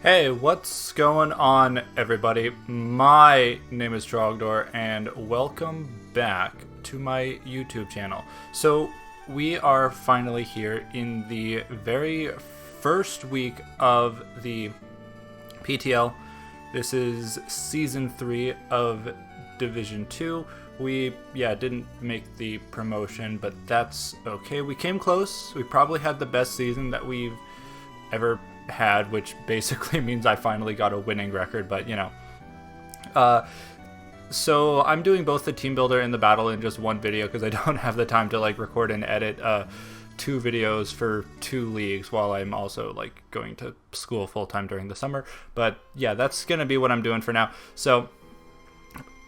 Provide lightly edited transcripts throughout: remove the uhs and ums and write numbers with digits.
Hey, what's going on, everybody? My name is Drogdor, and welcome back to my YouTube channel. So, we are finally here in the very first week of the PTL. This is Season 3 of Division 2. We, didn't make the promotion, but that's okay. We came close. We probably had the best season that we've ever had, which basically means I finally got a winning record, but so I'm doing both the team builder and the battle in just one video because I don't have the time to record and edit two videos for two leagues while I'm also going to school full-time during the summer. But yeah, that's gonna be what I'm doing for now. So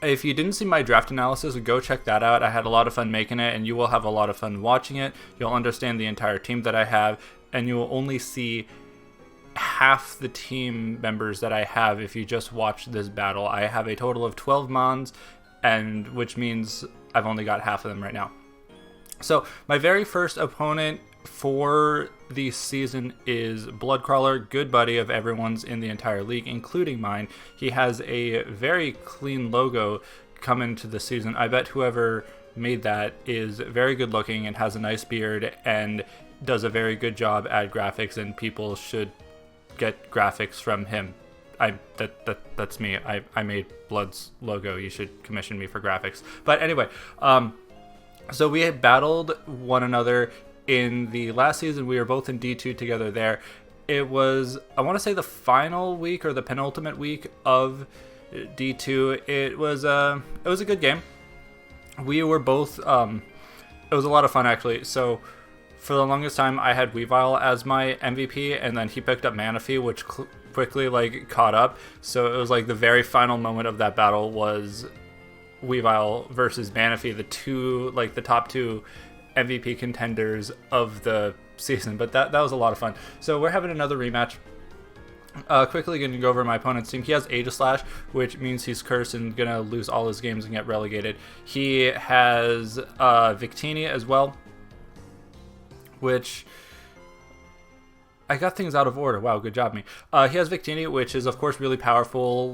if you didn't see my draft analysis, go check that out. I had a lot of fun making it, and you will have a lot of fun watching it. You'll understand the entire team that I have, and you will only see half the team members that I have if you just watch this battle. I have a total of 12 mons, and which means I've only got half of them right now. So my very first opponent for the season is Bloodcrawler, good buddy of everyone's in the entire league, including mine. He has a very clean logo coming to the season. I bet whoever made that is very good looking and has a nice beard and does a very good job at graphics, and people should get graphics from him. That's me. I made Blood's logo. You should commission me for graphics. But anyway, so we had battled one another in the last season. We were both in D2 together there. It was, I want to say, the final week or the penultimate week of D2. It was a good game. We were both, it was a lot of fun actually. So for the longest time, I had Weavile as my MVP, and then he picked up Manaphy, which quickly caught up. So it was the very final moment of that battle was Weavile versus Manaphy, the top two MVP contenders of the season. But that was a lot of fun. So we're having another rematch. Quickly going to go over my opponent's team. He has Aegislash, which means he's cursed and going to lose all his games and get relegated. He has Victini as well, which I got things out of order. Wow, good job me. He has Victini, which is of course really powerful.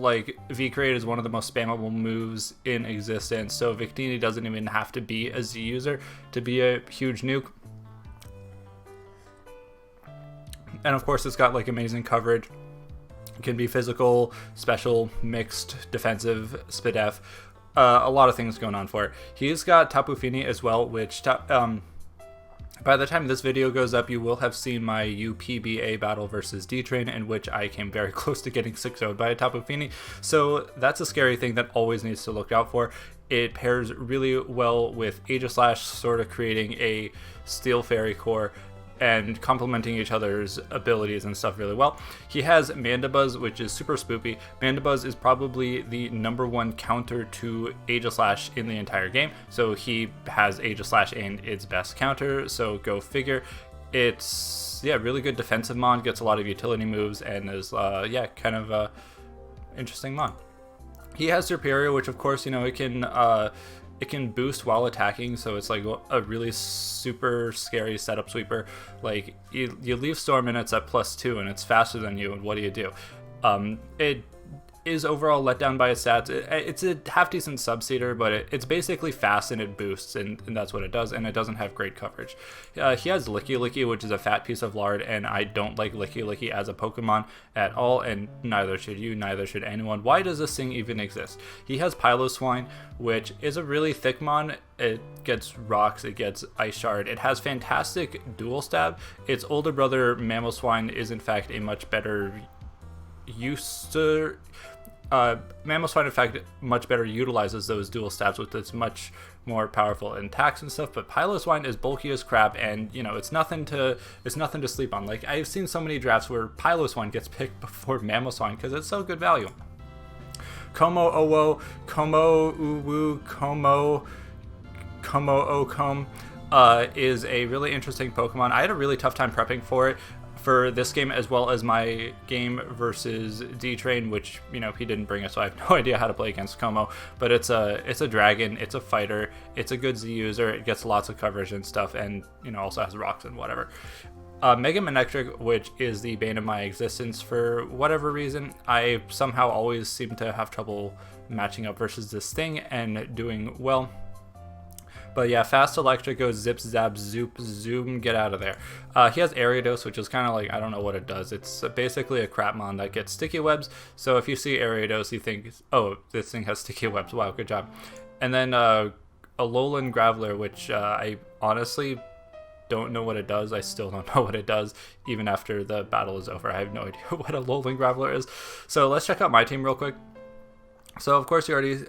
V-Create is one of the most spammable moves in existence, so Victini doesn't even have to be a Z user to be a huge nuke. And of course it's got amazing coverage. It can be physical, special, mixed, defensive, SPDF. A lot of things going on for it. He's got Tapu Fini as well, which by the time this video goes up, you will have seen my UPBA battle versus D-Train, in which I came very close to getting 6-0'd by a Tapu Fini. So that's a scary thing that always needs to look out for. It pairs really well with Aegislash, sort of creating a Steel Fairy core and complementing each other's abilities and stuff really well. He has Mandibuzz, which is super spoopy. Mandibuzz is probably the #1 counter to Aegislash in the entire game, so he has Aegislash and its best counter, so go figure. It's, really good defensive mon, gets a lot of utility moves, and is, kind of a interesting mon. He has Serperior, which of course, it can boost while attacking, so it's a really super scary setup sweeper. You leave Storm and it's at +2 and it's faster than you, and what do? It is overall let down by its stats. It's a half-decent subseeder, but it's basically fast and it boosts, and that's what it does, and it doesn't have great coverage. He has Licky Licky, which is a fat piece of lard, and I don't like Licky Licky as a Pokemon at all, and neither should you, neither should anyone. Why does this thing even exist? He has Piloswine, which is a really thick mon. It gets rocks, it gets Ice Shard. It has fantastic dual stab. Its older brother Mamoswine is in fact a much better user. Mamoswine, in fact, much better utilizes those dual stabs with its much more powerful attacks and stuff. But Piloswine is bulky as crap, and it's nothing to sleep on. I've seen so many drafts where Piloswine gets picked before Mamoswine because it's so good value. Como Owo, Como Uwu, Como Okom is a really interesting Pokemon. I had a really tough time prepping for it. For this game, as well as my game versus D-Train, which he didn't bring us, so I have no idea how to play against Como. But it's a dragon, it's a fighter, it's a good Z user, it gets lots of coverage and stuff, and also has rocks and whatever. Mega Manectric, which is the bane of my existence for whatever reason. I somehow always seem to have trouble matching up versus this thing and doing well. But yeah, Fast Electric goes zip, zap, zoop, zoom, get out of there. He has Ariados, which is kind of like, I don't know what it does. It's basically a Crapmon that gets sticky webs. So if you see Ariados, you think, oh, this thing has sticky webs. Wow, good job. And then Alolan Graveler, which I honestly don't know what it does. I still don't know what it does, even after the battle is over. I have no idea what Alolan Graveler is. So let's check out my team real quick. So of course you already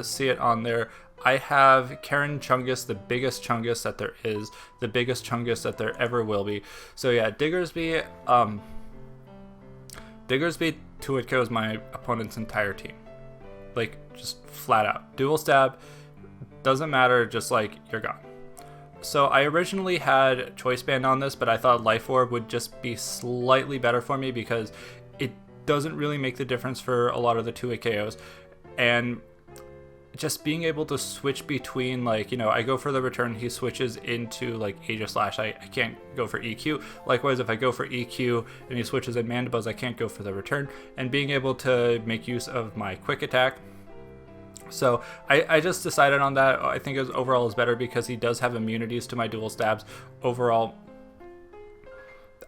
see it on there. I have Karen Chungus, the biggest Chungus that there is, the biggest Chungus that there ever will be. So yeah, Diggersby Tuatko is my opponent's entire team. Like, just flat out. Dual stab, doesn't matter, just like, you're gone. So I originally had Choice Band on this, but I thought Life Orb would just be slightly better for me because it doesn't really make the difference for a lot of the 2-hit KOs. And just being able to switch between, like, you know, I go for the return, he switches into like Aegislash. I can't go for EQ. Likewise, if I go for EQ and he switches in Mandibuzz, I can't go for the return. And being able to make use of my quick attack. So I just decided on that. I think overall is better because he does have immunities to my dual stabs. Overall,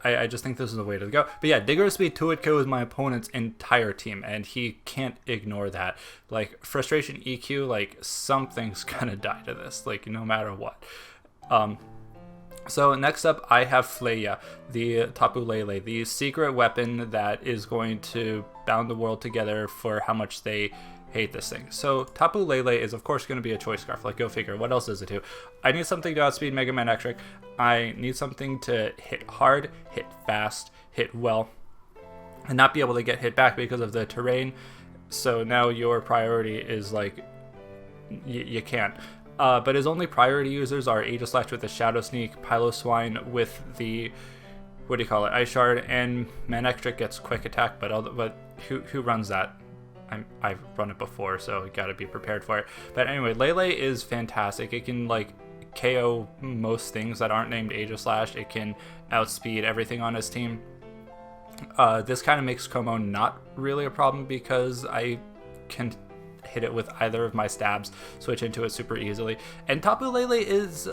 I just think this is the way to go. But yeah, Diggersby Tuatko is my opponent's entire team, and he can't ignore that. Like, Frustration EQ, like, something's gonna die to this, like, no matter what. So next up, I have Fleya, the Tapu Lele, the secret weapon that is going to bound the world together for how much they hate this thing. So Tapu Lele is of course going to be a Choice Scarf, like, go figure. What else does it do? I need something to outspeed Mega Manectric. I need something to hit hard, hit fast, hit well, and not be able to get hit back because of the terrain. So now your priority is like, you can't. But his only priority users are Aegislash with the Shadow Sneak, Piloswine with the, what do you call it, Ice Shard, and Manectric gets Quick Attack, but who runs that? I've run it before, so you gotta be prepared for it. But anyway, Lele is fantastic. It can, like, KO most things that aren't named Aegislash. It can outspeed everything on his team. This kind of makes Como not really a problem because I can hit it with either of my stabs, switch into it super easily. And Tapu Lele is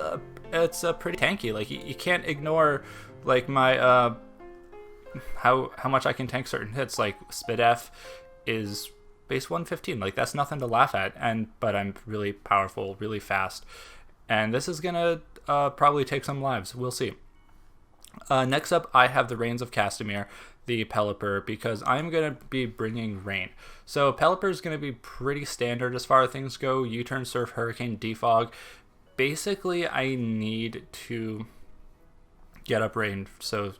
it's pretty tanky. Like, you can't ignore, like, my how much I can tank certain hits. Like, Spidef is base 115, like, that's nothing to laugh at. But I'm really powerful, really fast, and this is gonna probably take some lives. We'll see. Next up, I have the Reigns of Castamere, the Pelipper, because I'm gonna be bringing rain. So Pelipper is gonna be pretty standard as far as things go. U-turn, Surf, Hurricane, Defog. Basically, I need to get up rain so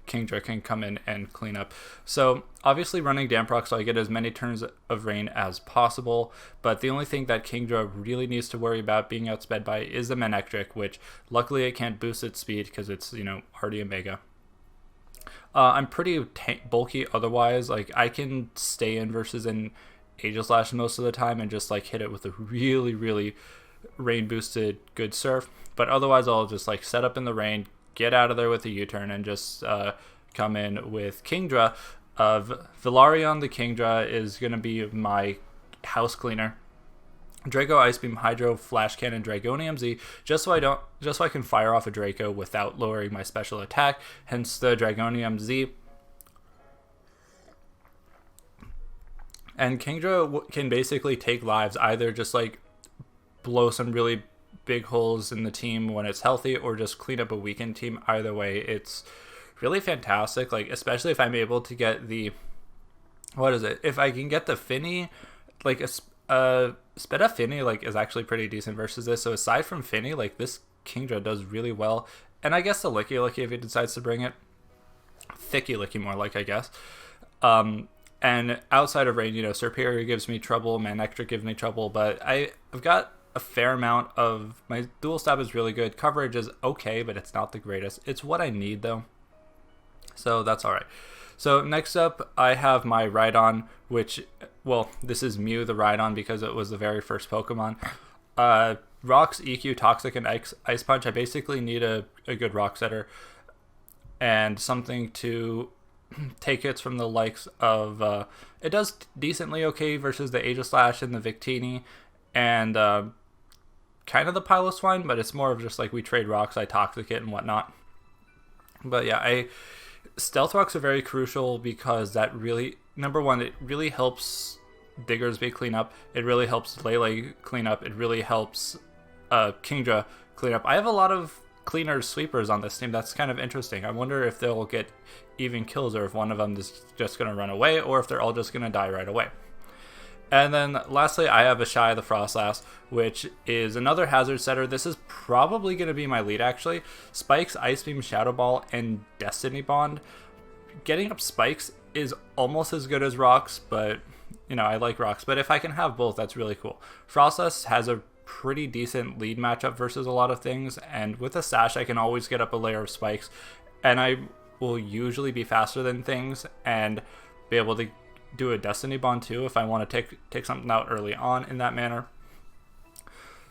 Kingdra can come in and clean up. So obviously running Damprock so I get as many turns of rain as possible, but the only thing that Kingdra really needs to worry about being outsped by is the Manectric, which luckily it can't boost its speed because it's, you know, already a Mega. I'm pretty bulky otherwise. Like, I can stay in versus in Aegislash most of the time and just, like, hit it with a really, really rain boosted good Surf, but otherwise I'll just, like, set up in the rain, get out of there with a U-turn, and just come in with Kingdra. Velaurion the Kingdra is going to be my house cleaner. Draco, Ice Beam, Hydro, Flash Cannon, Dragonium Z, just so I can fire off a Draco without lowering my special attack, hence the Dragonium Z. And Kingdra can basically take lives, either just, like, blow some really big holes in the team when it's healthy, or just clean up a weakened team. Either way, it's really fantastic. Like, especially if I'm able to get the, what is it, if I can get the Finny, like, Speda Finny, like, is actually pretty decent versus this. So aside from Finny, like, this Kingdra does really well. And I guess the Licky Licky if he decides to bring it. Thicky Licky more like, I guess. And outside of rain, you know, Serperior gives me trouble, Manectric gives me trouble, but I've got a fair amount of, my dual stab is really good, coverage is okay, but it's not the greatest. It's what I need though, so that's all right. So next up, I have my Rhydon, which, well, this is Mew the Rhydon because it was the very first Pokemon. Rocks, EQ, Toxic, and Ice Punch. I basically need a good Rock Setter. and something to take hits from the likes of it does decently okay versus the Aegislash and the Victini and kind of the Pile of Swine, but it's more of just like we trade rocks, I toxic it and whatnot. But yeah, stealth rocks are very crucial because that really, number one, it really helps Diggersby clean up, it really helps Lele clean up, it really helps Kingdra clean up. I have a lot of cleaner sweepers on this team. That's kind of interesting. I wonder if they'll get even kills or if one of them is just going to run away or if they're all just going to die right away. And then lastly, I have Ashai the Frostlass, which is another hazard setter. This is probably going to be my lead actually. Spikes, Ice Beam, Shadow Ball, and Destiny Bond. Getting up Spikes is almost as good as rocks, but you know, I like rocks. But if I can have both, that's really cool. Frostlass has a pretty decent lead matchup versus a lot of things, and with a Sash I can always get up a layer of spikes, and I will usually be faster than things and be able to do a Destiny Bond too if I want to take something out early on in that manner.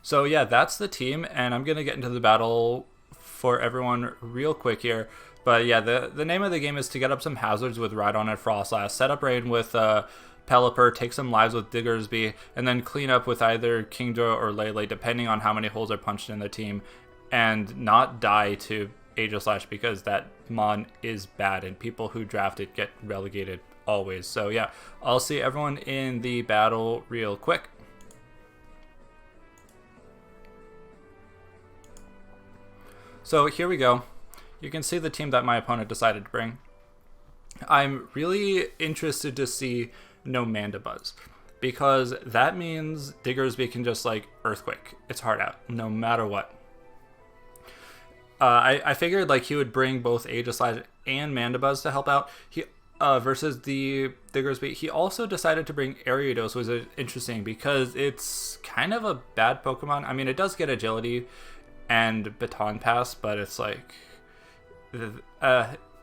So yeah, that's the team, and I'm gonna get into the battle for everyone real quick here. But yeah, the name of the game is to get up some hazards with Rhydon and Frostlass, set up rain with Pelipper, take some lives with Diggersby, and then clean up with either Kingdra or Lele, depending on how many holes are punched in the team, and not die to Aegislash because that mon is bad, and people who draft it get relegated always. So yeah, I'll see everyone in the battle real quick. So here we go. You can see the team that my opponent decided to bring. I'm really interested to see no Mandibuzz, because that means Diggersby can just like Earthquake. It's hard out, no matter what. I figured like he would bring both Aegislash and Mandibuzz to help out. He versus the Diggersby. He also decided to bring Ariados, which is interesting because it's kind of a bad Pokemon. I mean, it does get Agility and Baton Pass, but it's like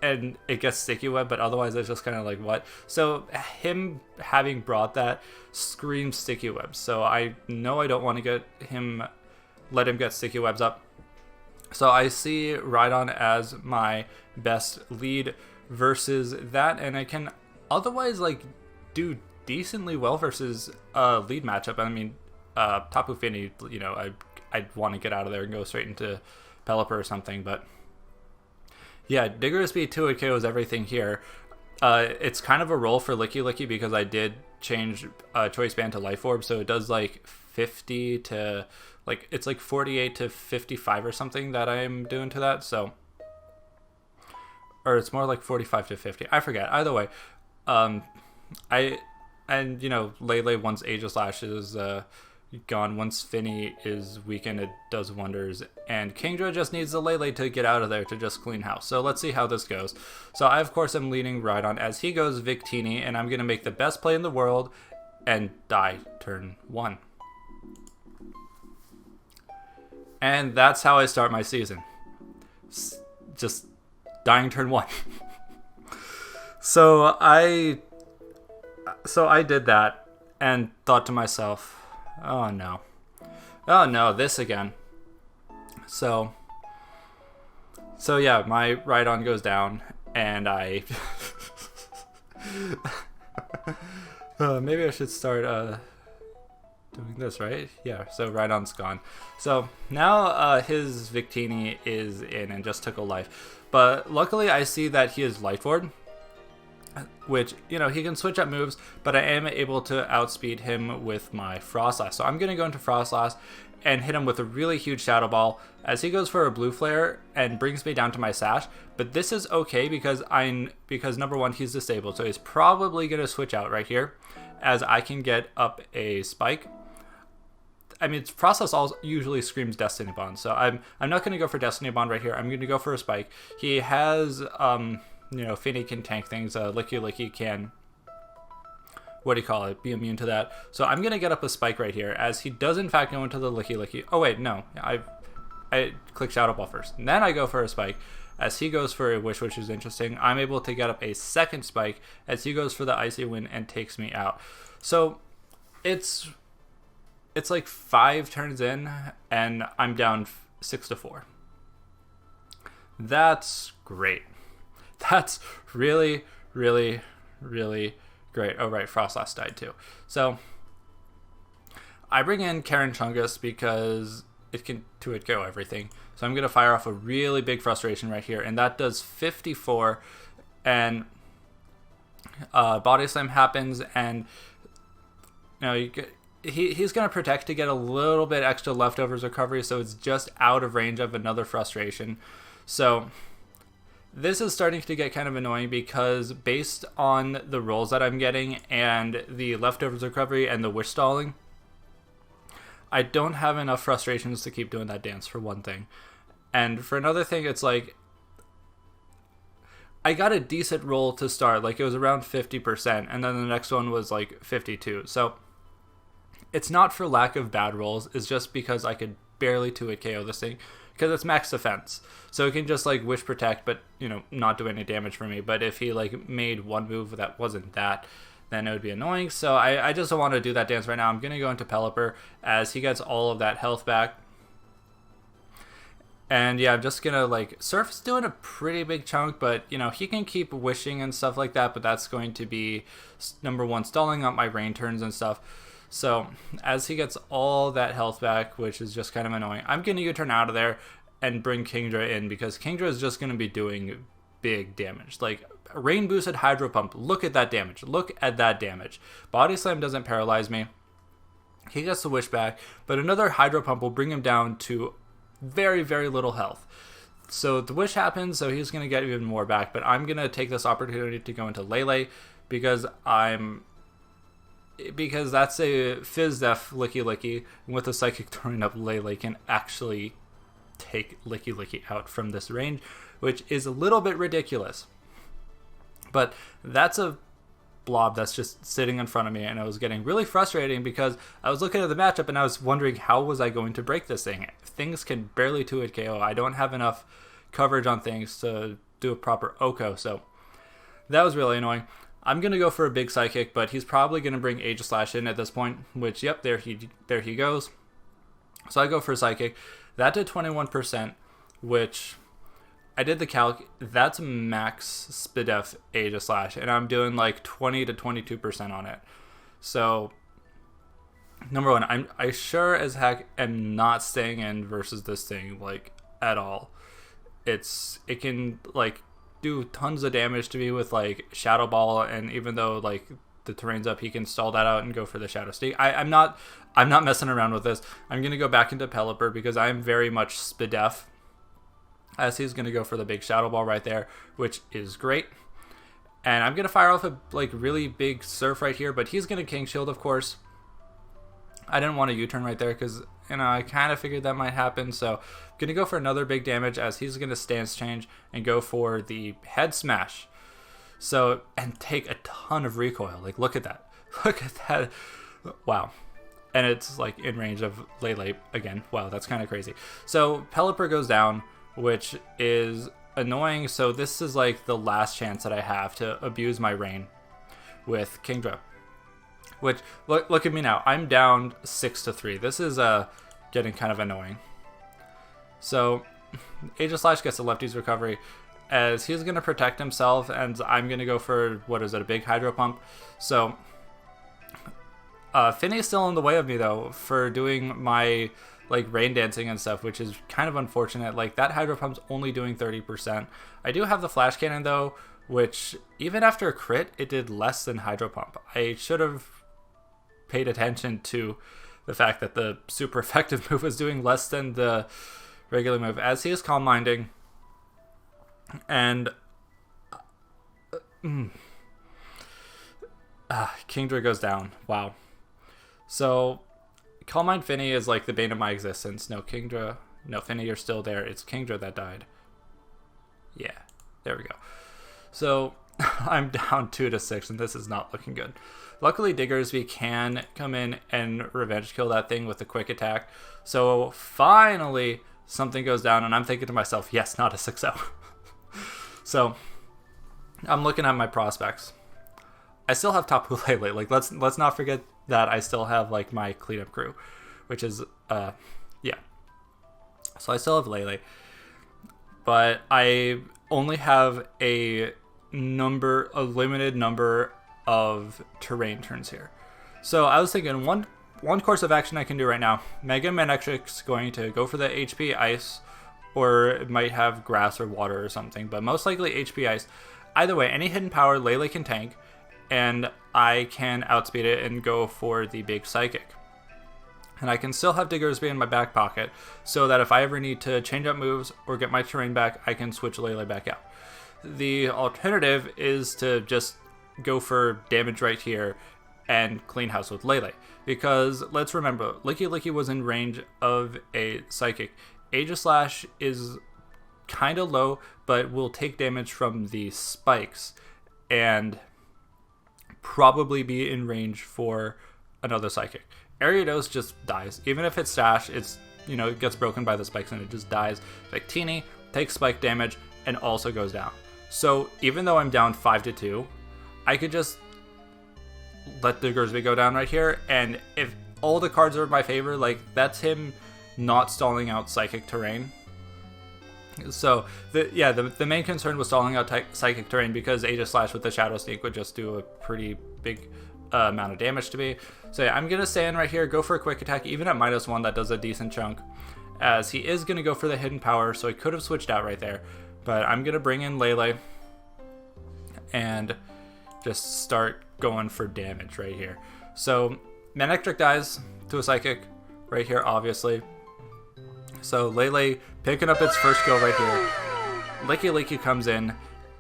and it gets Sticky Web, but otherwise it's just kind of like what. So him having brought that screams Sticky Webs. So I know I don't want to let him get Sticky Webs up. So I see Rhydon as my best lead versus that, and I can otherwise like do decently well versus lead matchup. I mean, Tapu Fini, you know, I'd want to get out of there and go straight into Pelipper or something, but yeah, Diggersby 2 KOs everything here. It's kind of a roll for Licky Licky because I did change Choice Band to Life Orb, so it does like 50 to like, it's like 48 to 55 or something that I'm doing to that. So, or it's more like 45 to 50. I forget. Either way, and you know, Lele once Aegislash is gone, once Finny is weakened, it does wonders, and Kingdra just needs the Lele to get out of there to just clean house. So let's see how this goes. So I of course am leading Rhydon as he goes Victini, and I'm gonna make the best play in the world and die turn 1. And that's how I start my season, just dying turn 1. So I did that and thought to myself, oh no, this again. So yeah, my Rhydon goes down, and I maybe I should start doing this, right? Yeah, so Rhydon's gone. So now his Victini is in and just took a life. But luckily I see that he is Life Orb, which, you know, he can switch up moves, but I am able to outspeed him with my Frostlass. So I'm going to go into Frostlass and hit him with a really huge Shadow Ball as he goes for a Blue Flare and brings me down to my Sash. But this is okay because number one, he's disabled, so he's probably going to switch out right here as I can get up a Spike. I mean, Frostlass also usually screams Destiny Bond, so I'm not going to go for Destiny Bond right here. I'm going to go for a Spike. He has you know, Finny can tank things. Licky Licky can, what do you call it, be immune to that. So I'm going to get up a Spike right here, as he does in fact go into the Licky Licky. Oh wait, no. I click Shadow Ball first. And then I go for a Spike, as he goes for a Wish, which is interesting. I'm able to get up a second Spike, as he goes for the Icy Wind and takes me out. So it's like 5 turns in, and I'm down 6-4. That's great. That's really, really, really great. Oh, right, Frostlass died too. So I bring in Karen Chungus because it can 2-hit KO everything. So I'm going to fire off a really big frustration right here, and that does 54, and Body Slam happens, and he's going to protect to get a little bit extra leftovers recovery, so it's just out of range of another frustration. So this is starting to get kind of annoying because based on the rolls that I'm getting and the leftovers recovery and the wish stalling, I don't have enough frustrations to keep doing that dance, for one thing. And for another thing, it's like I got a decent roll to start. Like, it was around 50%, and then the next one was like 52. So it's not for lack of bad rolls. It's just because I could barely 2-hit KO this thing because it's max defense. So it can just like wish protect, but not do any damage for me. But if he like made one move that wasn't that, then it would be annoying. So I just don't want to do that dance right now. I'm going to go into Pelipper as he gets all of that health back. And yeah, I'm just going to like, Surf's doing a pretty big chunk, but he can keep wishing and stuff like that, but that's going to be number one, stalling out my rain turns and stuff. So as he gets all that health back, which is just kind of annoying, I'm going to U-turn out of there and bring Kingdra in because Kingdra is just going to be doing big damage. Like, rain boosted Hydro Pump. Look at that damage. Look at that damage. Body Slam doesn't paralyze me. He gets the wish back, but another Hydro Pump will bring him down to very, very little health. So the wish happens, so he's going to get even more back, but I'm going to take this opportunity to go into Lele because that's a Fizz Def Licky Licky, and with the Psychic throwing up, Lele can actually take Licky Licky out from this range, which is a little bit ridiculous. But that's a blob that's just sitting in front of me, and it was getting really frustrating because I was looking at the matchup and I was wondering how was I going to break this thing. Things can barely 2-hit KO. I don't have enough coverage on things to do a proper Oko, so that was really annoying. I'm going to go for a big Psychic, but he's probably going to bring Aegislash in at this point, which, yep, there he goes. So I go for Psychic. That did 21%, which I did the calc. That's max Spidef Aegislash, and I'm doing like 20 to 22% on it. So, number one, I sure as heck am not staying in versus this thing, like, at all. It can, like, do tons of damage to me with, like, Shadow Ball, and even though, like, the terrain's up, he can stall that out and go for the Shadow Stake. I'm not messing around with this. I'm going to go back into Pelipper because I'm very much Spidef, as he's going to go for the big Shadow Ball right there, which is great. And I'm going to fire off a like really big Surf right here, but he's going to King Shield, of course. I didn't want to U-turn right there because, I kind of figured that might happen. So I'm going to go for another big damage as he's going to stance change and go for the Head Smash. So, and take a ton of recoil. Like, look at that. Look at that. Wow. And it's like in range of Lele again. Wow, that's kind of crazy. So Pelipper goes down, which is annoying. So this is like the last chance that I have to abuse my rain with Kingdra. Which, look at me now. I'm down 6-3. This is getting kind of annoying. So Aegislash gets a lefty's recovery as he's going to protect himself, and I'm going to go for, what is it, a big Hydro Pump. So Finny's still in the way of me, though, for doing my like rain dancing and stuff, which is kind of unfortunate. Like, that Hydro Pump's only doing 30%. I do have the Flash Cannon, though, which even after a crit, it did less than Hydro Pump. I should have paid attention to the fact that the super effective move was doing less than the regular move, as he is Calm Minding. And Kingdra goes down. Wow. So Calm Mind Finny is like the bane of my existence. No, Kingdra. No, Finny, you're still there. It's Kingdra that died. Yeah, there we go. So I'm down 2-6, and this is not looking good. Luckily, Diggersby can come in and revenge kill that thing with a quick attack. So finally, something goes down, and I'm thinking to myself, yes, not a 6-0. So I'm looking at my prospects. I still have Tapu Lele. Like, let's not forget that I still have like my cleanup crew, which is yeah. So I still have Lele. but I only have a limited number of terrain turns here. So I was thinking one course of action I can do right now. Mega Manectric's going to go for the HP Ice, or it might have Grass or Water or something, but most likely HP Ice. Either way, any hidden power Lele can tank, and I can outspeed it and go for the big Psychic. And I can still have Diggersby in my back pocket, so that if I ever need to change up moves or get my terrain back, I can switch Lele back out. The alternative is to just go for damage right here and clean house with Lele. Because let's remember, Licky Licky was in range of a Psychic. Aegislash is kind of low, but will take damage from the spikes and probably be in range for another Psychic. Ariados just dies. Even if it's Sash, it gets broken by the spikes and it just dies. Victini takes spike damage and also goes down. So even though I'm down 5-2, I could just let the Diggersby go down right here, and if all the cards are in my favor, like, that's him not stalling out Psychic terrain. So the main concern was stalling out Psychic terrain, because Aegislash with the Shadow Sneak would just do a pretty big amount of damage to me. So yeah, I'm gonna stay in right here, go for a quick attack. Even at -1, that does a decent chunk, as he is gonna go for the hidden power, so he could have switched out right there. But I'm gonna bring in Lele and just start going for damage right here. So Manectric dies to a Psychic right here, obviously. So Lele picking up its first kill right here. Licky Licky comes in,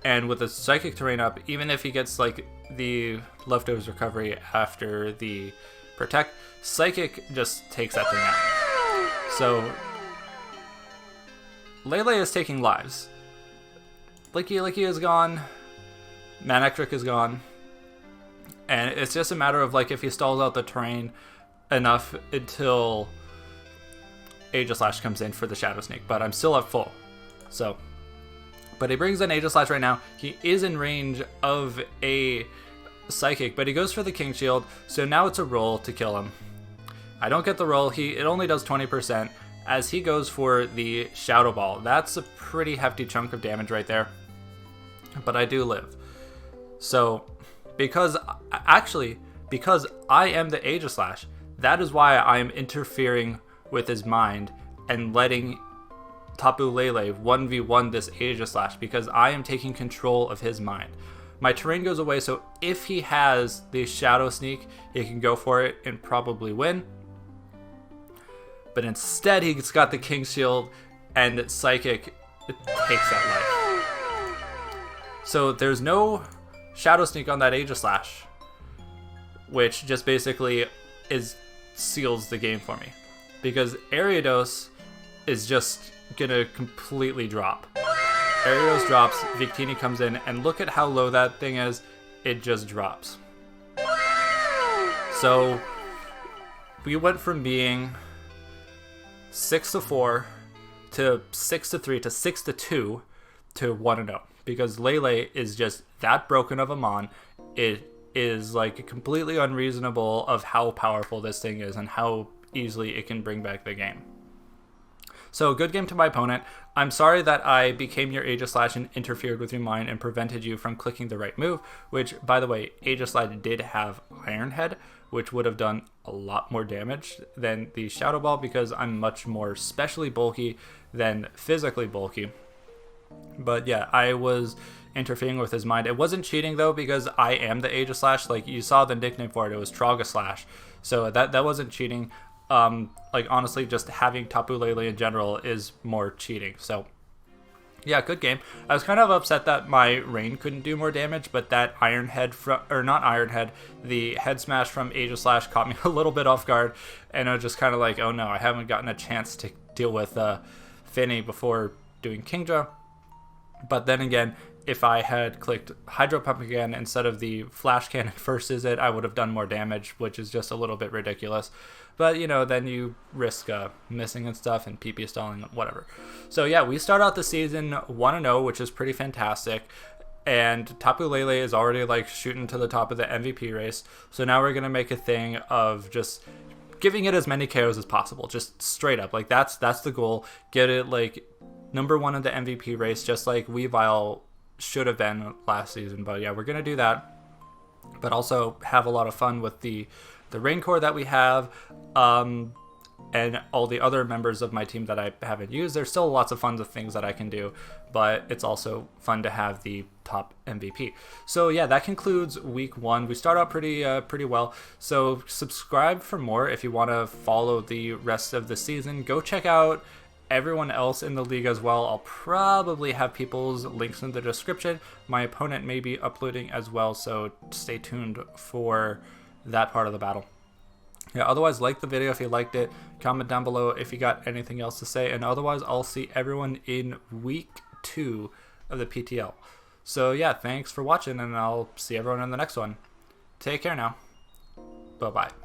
and with the Psychic terrain up, even if he gets like the leftovers recovery after the protect, Psychic just takes that thing out. So Lele is taking lives. Licky Licky is gone. Manectric is gone. And it's just a matter of, like, if he stalls out the terrain enough until Aegislash comes in for the Shadow Sneak. But I'm still at full. So, but he brings in Aegislash right now. He is in range of a Psychic, but he goes for the King Shield. So now it's a roll to kill him. I don't get the roll. It only does 20%, as he goes for the Shadow Ball. That's a pretty hefty chunk of damage right there. But I do live. So, because I am the Aegislash, that is why I am interfering with his mind and letting Tapu Lele 1v1 this Aegislash, because I am taking control of his mind. My terrain goes away, so if he has the Shadow Sneak, he can go for it and probably win. But instead, he's got the King Shield, and Psychic takes that life. So there's no Shadow Sneak on that Aegislash, which just basically seals the game for me, because Ariados is just gonna completely drop. Ariados drops, Victini comes in, and look at how low that thing is. It just drops. So we went from being 6-4 to 6-3 to 6-2 to 1-0. Because Lele is just that broken of a mon. It is like completely unreasonable of how powerful this thing is and how easily it can bring back the game. So good game to my opponent. I'm sorry that I became your Aegislash and interfered with your mind and prevented you from clicking the right move, which, by the way, Aegislash did have Iron Head, which would have done a lot more damage than the Shadow Ball, because I'm much more specially bulky than physically bulky. But yeah, I was interfering with his mind. It wasn't cheating though, because I am the Aegislash. Like, you saw the nickname for it, it was Trogaslash. So that wasn't cheating. Like, honestly, just having Tapu Lele in general is more cheating. So yeah, good game. I was kind of upset that my Rain couldn't do more damage, but that Iron Head the Head Smash from Aegislash caught me a little bit off guard, and I was just kind of like, oh no, I haven't gotten a chance to deal with Finny before doing Kingdra. But then again, if I had clicked Hydro Pump again instead of the Flash Cannon first it, I would have done more damage, which is just a little bit ridiculous. But, then you risk missing and stuff and PP stalling, whatever. So yeah, we start out the season 1-0, which is pretty fantastic. And Tapu Lele is already like shooting to the top of the MVP race. So now we're going to make a thing of just giving it as many KOs as possible, just straight up. Like, that's the goal. Get it like #1 in the MVP race, just like Weavile should have been last season. But yeah, we're going to do that. But also have a lot of fun with the Raincore that we have. And all the other members of my team that I haven't used. There's still lots of fun things that I can do, but it's also fun to have the top MVP. So yeah, that concludes week 1. We start out pretty well. So subscribe for more if you want to follow the rest of the season. Go check out everyone else in the league as well. I'll probably have people's links in the description. My opponent may be uploading as well, so stay tuned for that part of the battle. Yeah, otherwise, like the video if you liked it. Comment down below if you got anything else to say. And otherwise, I'll see everyone in week 2 of the PTL. So yeah, thanks for watching, and I'll see everyone in the next one. Take care now. Bye-bye.